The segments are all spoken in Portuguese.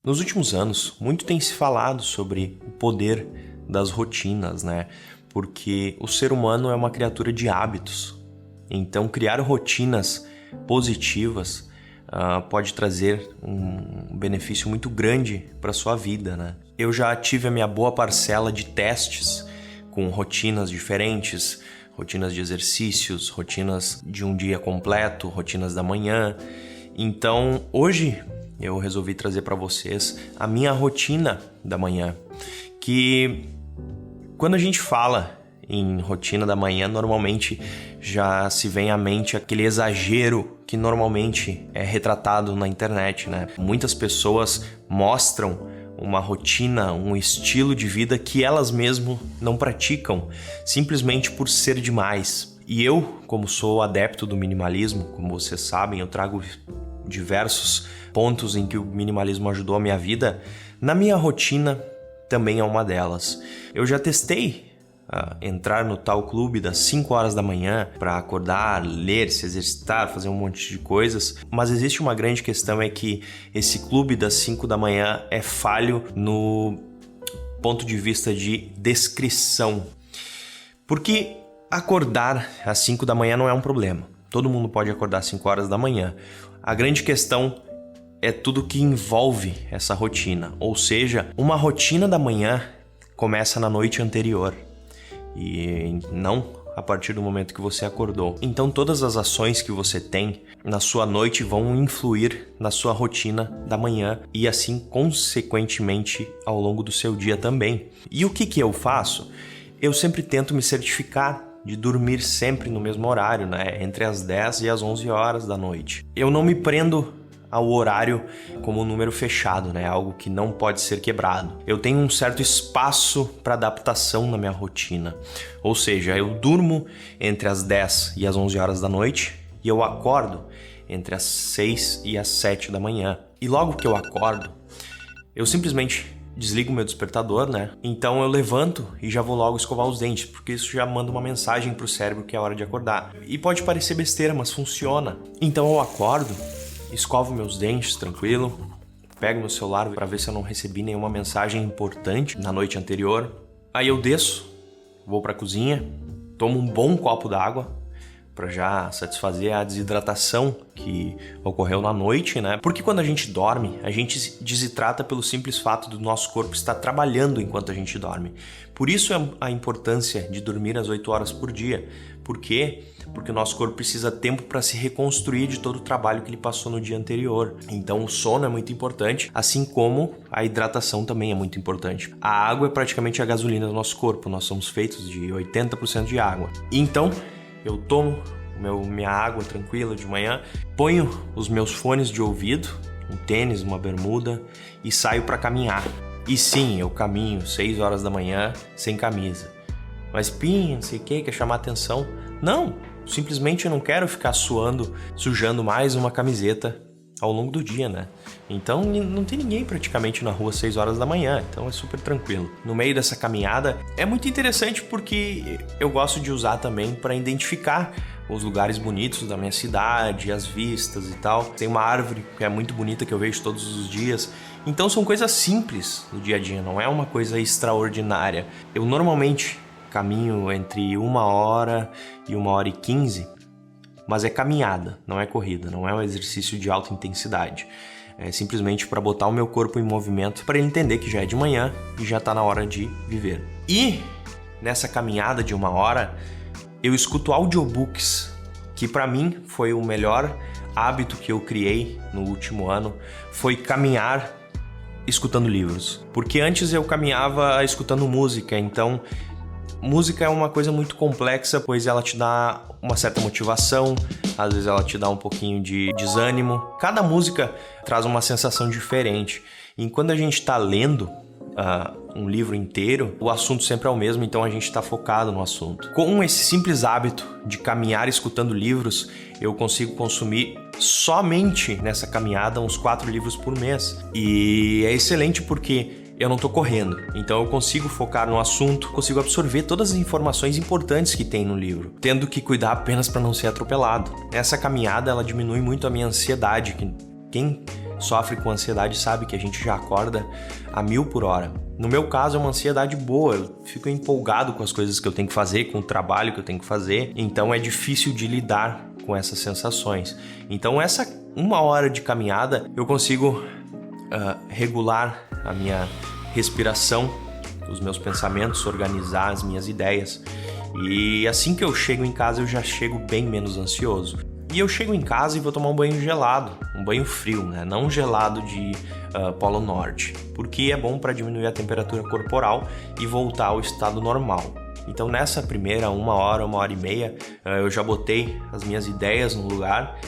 Nos últimos anos, muito tem se falado sobre o poder das rotinas, né? Porque o ser humano é uma criatura de hábitos. Então, criar rotinas positivas pode trazer um benefício muito grande para a sua vida, né? Eu já tive a minha boa parcela de testes com rotinas diferentes, rotinas de exercícios, rotinas de um dia completo, rotinas da manhã. Então, hoje eu resolvi trazer para vocês a minha rotina da manhã, que quando a gente fala em rotina da manhã, normalmente já se vem à mente aquele exagero que normalmente é retratado na internet, né? Muitas pessoas mostram uma rotina, um estilo de vida que elas mesmas não praticam, simplesmente por ser demais. E eu, como sou adepto do minimalismo, como vocês sabem, eu trago diversos pontos em que o minimalismo ajudou a minha vida. Na minha rotina também é uma delas. Eu já testei entrar no tal clube das 5 horas da manhã para acordar, ler, se exercitar, fazer um monte de coisas, mas existe uma grande questão, é que esse clube das 5 da manhã é falho no ponto de vista de descrição. Porque acordar às 5 da manhã não é um problema. Todo mundo pode acordar às 5 horas da manhã. A grande questão é tudo que envolve essa rotina. Ou seja, uma rotina da manhã começa na noite anterior e não a partir do momento que você acordou. Então todas as ações que você tem na sua noite vão influir na sua rotina da manhã e assim consequentemente ao longo do seu dia também. E o que eu faço? Eu sempre tento me certificar de dormir sempre no mesmo horário, né? Entre as 10 e as 11 horas da noite. Eu não me prendo ao horário como um número fechado, né? Algo que não pode ser quebrado. Eu tenho um certo espaço para adaptação na minha rotina. Ou seja, eu durmo entre as 10 e as 11 horas da noite e eu acordo entre as 6 e as 7 da manhã. E logo que eu acordo, eu simplesmente desligo meu despertador, né? Então eu levanto e já vou logo escovar os dentes, porque isso já manda uma mensagem pro cérebro que é hora de acordar. E pode parecer besteira, mas funciona. Então eu acordo, escovo meus dentes tranquilo, pego meu celular para ver se eu não recebi nenhuma mensagem importante na noite anterior. Aí eu desço, vou para a cozinha, tomo um bom copo d'água para já satisfazer a desidratação que ocorreu na noite, né? Porque quando a gente dorme, a gente se desidrata pelo simples fato do nosso corpo estar trabalhando enquanto a gente dorme. Por isso a importância de dormir às 8 horas por dia. Por quê? Porque o nosso corpo precisa de tempo para se reconstruir de todo o trabalho que ele passou no dia anterior. Então o sono é muito importante, assim como a hidratação também é muito importante. A água é praticamente a gasolina do nosso corpo. Nós somos feitos de 80% de água. Então eu tomo minha água tranquila de manhã, ponho os meus fones de ouvido, um tênis, uma bermuda e saio para caminhar. E sim, eu caminho 6 horas da manhã sem camisa. Mas não sei o que, quer chamar atenção? Não, simplesmente eu não quero ficar sujando mais uma camiseta ao longo do dia, né? Então não tem ninguém praticamente na rua às 6 horas da manhã, então é super tranquilo. No meio dessa caminhada é muito interessante porque eu gosto de usar também para identificar os lugares bonitos da minha cidade, as vistas e tal. Tem uma árvore que é muito bonita que eu vejo todos os dias. Então são coisas simples no dia a dia, não é uma coisa extraordinária. Eu normalmente caminho entre 1 hora e 1h15, mas é caminhada, não é corrida, não é um exercício de alta intensidade. É simplesmente para botar o meu corpo em movimento, para ele entender que já é de manhã e já está na hora de viver. E nessa caminhada de 1 hora, eu escuto audiobooks, que para mim foi o melhor hábito que eu criei no último ano, foi caminhar escutando livros. Porque antes eu caminhava escutando música, então música é uma coisa muito complexa, pois ela te dá uma certa motivação, às vezes ela te dá um pouquinho de desânimo. Cada música traz uma sensação diferente. E quando a gente está lendo um livro inteiro, o assunto sempre é o mesmo, então a gente está focado no assunto. Com esse simples hábito de caminhar escutando livros, eu consigo consumir somente nessa caminhada uns 4 livros por mês. E é excelente porque eu não tô correndo, então eu consigo focar no assunto, consigo absorver todas as informações importantes que tem no livro, tendo que cuidar apenas para não ser atropelado. Essa caminhada, ela diminui muito a minha ansiedade, que quem sofre com ansiedade sabe que a gente já acorda a 1000 por hora. No meu caso é uma ansiedade boa, eu fico empolgado com as coisas que eu tenho que fazer, com o trabalho que eu tenho que fazer, então é difícil de lidar com essas sensações. Então essa 1 hora de caminhada eu consigo regular a minha respiração, os meus pensamentos, organizar as minhas ideias. E assim que eu chego em casa eu já chego bem menos ansioso. E eu chego em casa e vou tomar um banho gelado, um banho frio, né? Não gelado de Polo Norte, porque é bom para diminuir a temperatura corporal e voltar ao estado normal. Então nessa primeira 1 hora, 1h30, eu já botei as minhas ideias no lugar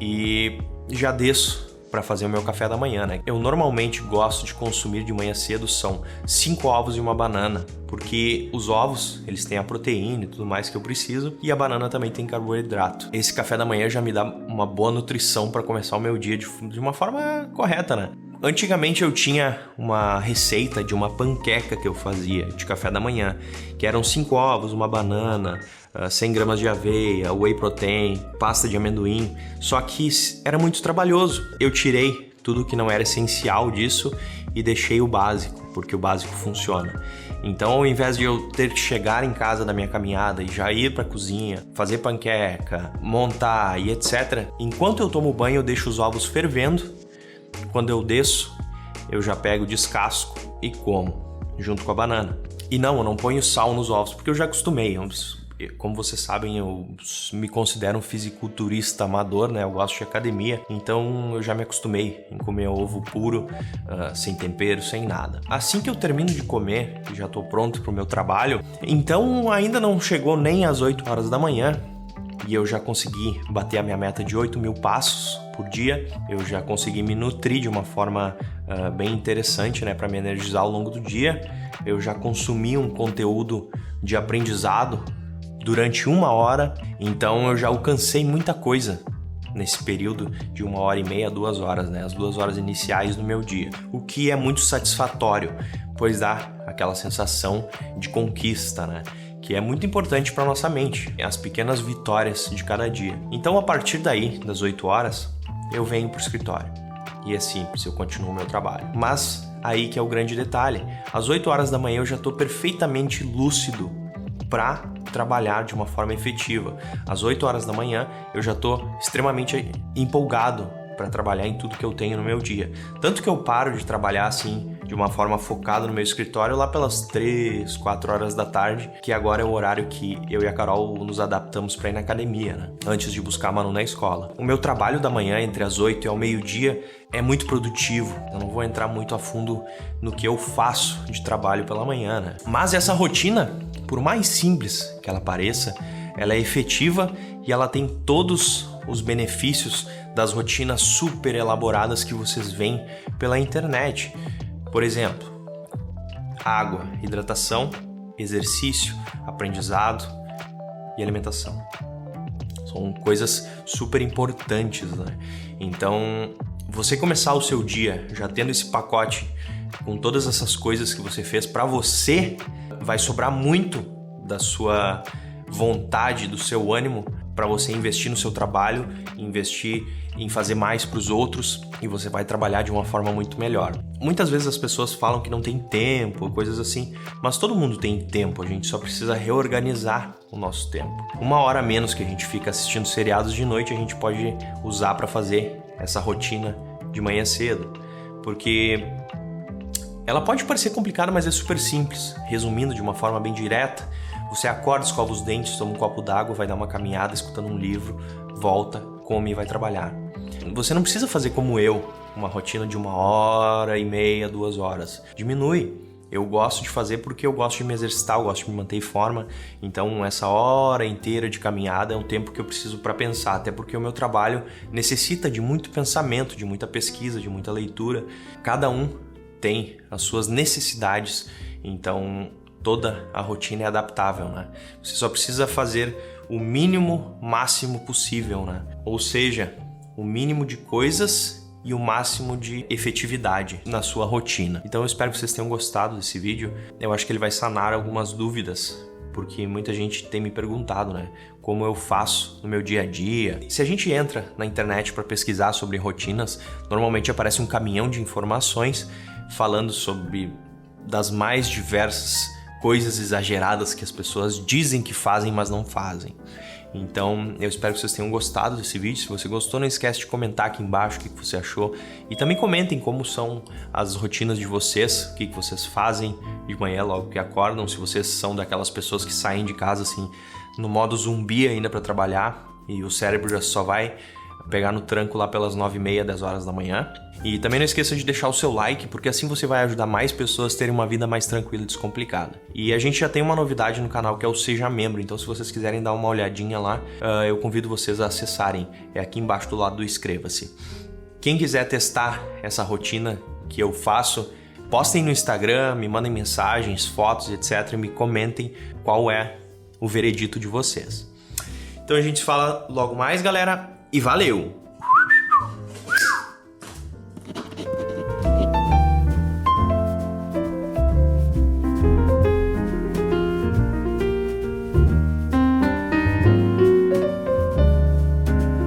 e já desço para fazer o meu café da manhã, né? Eu normalmente gosto de consumir de manhã cedo são 5 ovos e uma banana, porque os ovos, eles têm a proteína e tudo mais que eu preciso, e a banana também tem carboidrato. Esse café da manhã já me dá uma boa nutrição para começar o meu dia de uma forma correta, né? Antigamente eu tinha uma receita de uma panqueca que eu fazia de café da manhã, que eram 5 ovos, uma banana, 100 gramas de aveia, whey protein, pasta de amendoim, só que era muito trabalhoso. Eu tirei tudo que não era essencial disso e deixei o básico, porque o básico funciona. Então, ao invés de eu ter que chegar em casa da minha caminhada e já ir para a cozinha, fazer panqueca, montar e etc., enquanto eu tomo banho eu deixo os ovos fervendo. Quando eu desço, eu já pego, descasco e como, junto com a banana. E não, eu não ponho sal nos ovos, porque eu já acostumei. Como vocês sabem, eu me considero um fisiculturista amador, né? Eu gosto de academia, então eu já me acostumei em comer ovo puro, sem tempero, sem nada. Assim que eu termino de comer, já estou pronto para o meu trabalho, então ainda não chegou nem às 8 horas da manhã, e eu já consegui bater a minha meta de 8.000 passos por dia. Eu já consegui me nutrir de uma forma bem interessante, né, para me energizar ao longo do dia. Eu já consumi um conteúdo de aprendizado durante 1 hora, então eu já alcancei muita coisa nesse período de 1h30, 2 horas, né, as 2 horas iniciais do meu dia, o que é muito satisfatório, pois dá aquela sensação de conquista, né, que é muito importante para nossa mente, as pequenas vitórias de cada dia. Então, a partir daí, das 8 horas, eu venho para o escritório. E é simples, eu continuo o meu trabalho. Mas aí que é o grande detalhe. Às 8 horas da manhã eu já estou perfeitamente lúcido para trabalhar de uma forma efetiva. Às 8 horas da manhã eu já estou extremamente empolgado para trabalhar em tudo que eu tenho no meu dia. Tanto que eu paro de trabalhar assim, de uma forma focada no meu escritório lá pelas 3, 4 horas da tarde, que agora é o horário que eu e a Carol nos adaptamos para ir na academia, né? Antes de buscar a Manu na escola. O meu trabalho da manhã, entre as 8 e ao meio-dia, é muito produtivo. Eu não vou entrar muito a fundo no que eu faço de trabalho pela manhã, né? Mas essa rotina, por mais simples que ela pareça, ela é efetiva e ela tem todos os benefícios das rotinas super elaboradas que vocês veem pela internet. Por exemplo, água, hidratação, exercício, aprendizado e alimentação. São coisas super importantes, né? Então, você começar o seu dia já tendo esse pacote com todas essas coisas que você fez para você, vai sobrar muito da sua vontade, do seu ânimo para você investir no seu trabalho, investir em fazer mais para os outros e você vai trabalhar de uma forma muito melhor. Muitas vezes as pessoas falam que não tem tempo, coisas assim, mas todo mundo tem tempo, a gente só precisa reorganizar o nosso tempo. 1 hora a menos que a gente fica assistindo seriados de noite, a gente pode usar para fazer essa rotina de manhã cedo, porque ela pode parecer complicada, mas é super simples. Resumindo de uma forma bem direta, você acorda, escova os dentes, toma um copo d'água, vai dar uma caminhada escutando um livro, volta, come e vai trabalhar. Você não precisa fazer como eu, uma rotina de 1h30, 2 horas. Diminui. Eu gosto de fazer porque eu gosto de me exercitar, eu gosto de me manter em forma. Então essa hora inteira de caminhada é um tempo que eu preciso para pensar, até porque o meu trabalho necessita de muito pensamento, de muita pesquisa, de muita leitura. Cada um tem as suas necessidades, então toda a rotina é adaptável, né? Você só precisa fazer o mínimo máximo possível, né? Ou seja, o mínimo de coisas e o máximo de efetividade na sua rotina. Então eu espero que vocês tenham gostado desse vídeo. Eu acho que ele vai sanar algumas dúvidas porque muita gente tem me perguntado, né, como eu faço no meu dia a dia. Se a gente entra na internet para pesquisar sobre rotinas, normalmente aparece um caminhão de informações falando sobre das mais diversas coisas exageradas que as pessoas dizem que fazem, mas não fazem. Então, eu espero que vocês tenham gostado desse vídeo. Se você gostou, não esquece de comentar aqui embaixo o que você achou. E também comentem como são as rotinas de vocês, o que vocês fazem de manhã logo que acordam. Se vocês são daquelas pessoas que saem de casa assim no modo zumbi ainda para trabalhar e o cérebro já só vai pegar no tranco lá pelas 9h30, 10 horas da manhã. E também não esqueça de deixar o seu like, porque assim você vai ajudar mais pessoas a terem uma vida mais tranquila e descomplicada. E a gente já tem uma novidade no canal que é o Seja Membro, então se vocês quiserem dar uma olhadinha lá, eu convido vocês a acessarem, é aqui embaixo do lado do inscreva-se. Quem quiser testar essa rotina que eu faço, postem no Instagram, me mandem mensagens, fotos, etc. e me comentem qual é o veredito de vocês. Então a gente fala logo mais, galera, e valeu!